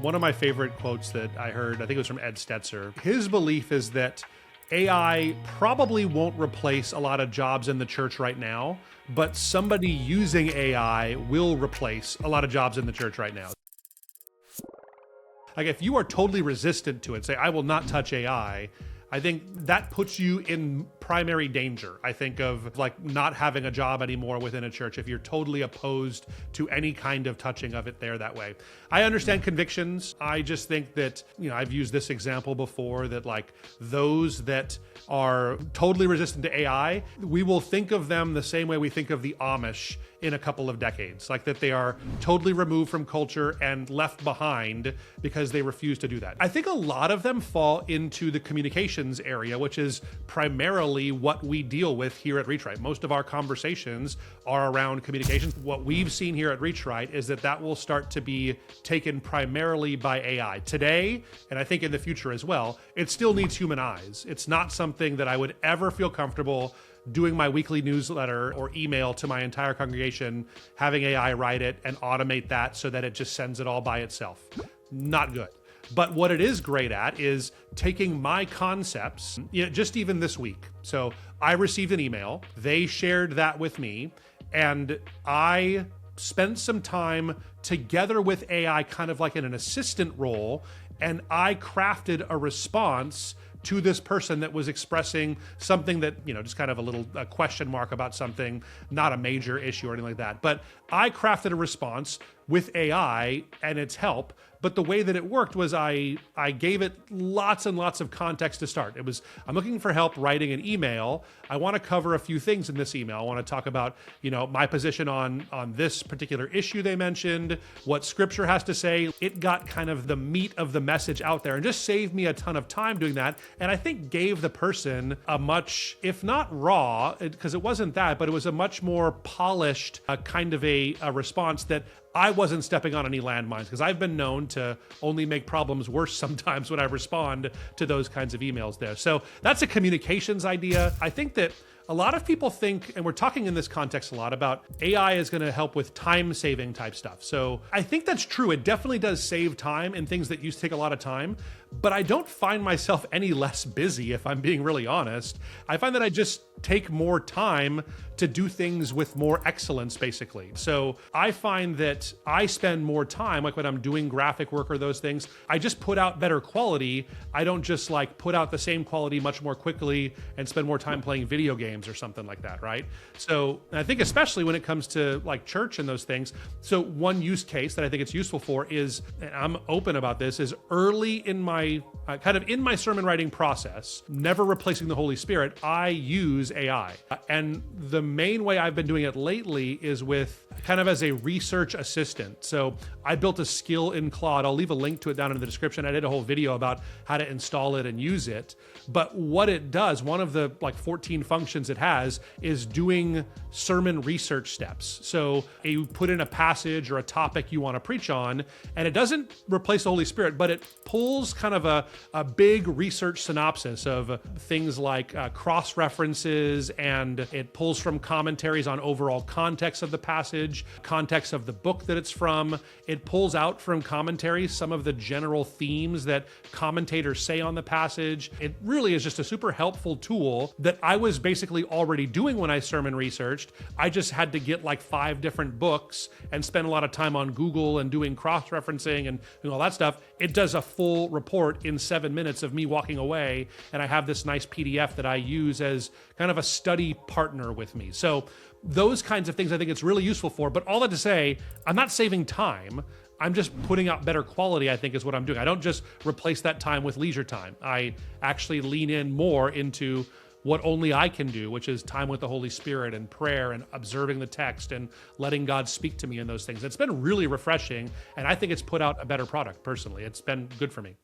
One of my favorite quotes that I heard, I think it was from Ed Stetzer. His belief is that AI probably won't replace a lot of jobs in the church right now, but somebody using AI will replace a lot of jobs in the church right now. Like if you are totally resistant to it, say, I will not touch AI, I think that puts you in primary danger, I think, of like not having a job anymore within a church if you're totally opposed to any kind of touching of it there that way. I understand convictions. I just think that, I've used this example before that like those that are totally resistant to AI, we will think of them the same way we think of the Amish in a couple of decades, like that they are totally removed from culture and left behind because they refuse to do that. I think a lot of them fall into the communications area, which is primarily what we deal with here at Reach-Right. Most of our conversations are around communications. What we've seen here at Reach-Right is that will start to be taken primarily by AI. Today, and I think in the future as well, it still needs human eyes. It's not something that I would ever feel comfortable doing my weekly newsletter or email to my entire congregation, having AI write it and automate that so that it just sends it all by itself. Not good. But what it is great at is taking my concepts, just even this week. So I received an email, they shared that with me, and I spent some time together with AI kind of like in an assistant role, and I crafted a response to this person that was expressing something that, just kind of a question mark about something, not a major issue or anything like that. But I crafted a response with AI and its help. But the way that it worked was I gave it lots and lots of context to start. It was, I'm looking for help writing an email. I want to cover a few things in this email. I want to talk about, my position on this particular issue they mentioned, what scripture has to say. It got kind of the meat of the message out there and just saved me a ton of time doing that. And I think gave the person a much, if not raw, because it wasn't that, but it was a much more polished kind of a response that I wasn't stepping on any landmines, because I've been known to only make problems worse sometimes when I respond to those kinds of emails there. So that's a communications idea. I think that a lot of people think, and we're talking in this context a lot about AI is going to help with time-saving type stuff. So I think that's true. It definitely does save time in things that used to take a lot of time, but I don't find myself any less busy, if I'm being really honest. I find that I just take more time to do things with more excellence, basically. So I find that I spend more time, like when I'm doing graphic work or those things, I just put out better quality. I don't just like put out the same quality much more quickly and spend more time playing video games or something like that, right? So I think especially when it comes to like church and those things. So one use case that I think it's useful for is, and I'm open about this, is early in my in my sermon writing process, never replacing the Holy Spirit, I use AI. And the main way I've been doing it lately is with kind of as a research assistant. So I built a skill in Claude. I'll leave a link to it down in the description. I did a whole video about how to install it and use it. But what it does, one of the 14 functions it has is doing sermon research steps. So you put in a passage or a topic you want to preach on, and it doesn't replace the Holy Spirit, but it pulls kind of a big research synopsis of things like cross-references, and it pulls from commentaries on overall context of the passage, context of the book that it's from. It pulls out from commentaries some of the general themes that commentators say on the passage. It really is just a super helpful tool that I was basically already doing when I sermon researched. I just had to get like 5 different books and spend a lot of time on Google and doing cross-referencing and all that stuff. It does a full report in 7 minutes of me walking away, and I have this nice PDF that I use as kind of a study partner with me. So those kinds of things I think it's really useful for. But all that to say, I'm not saving time. I'm just putting out better quality, I think, is what I'm doing. I don't just replace that time with leisure time. I actually lean in more into what only I can do, which is time with the Holy Spirit and prayer and observing the text and letting God speak to me in those things. It's been really refreshing, and I think it's put out a better product, personally. It's been good for me.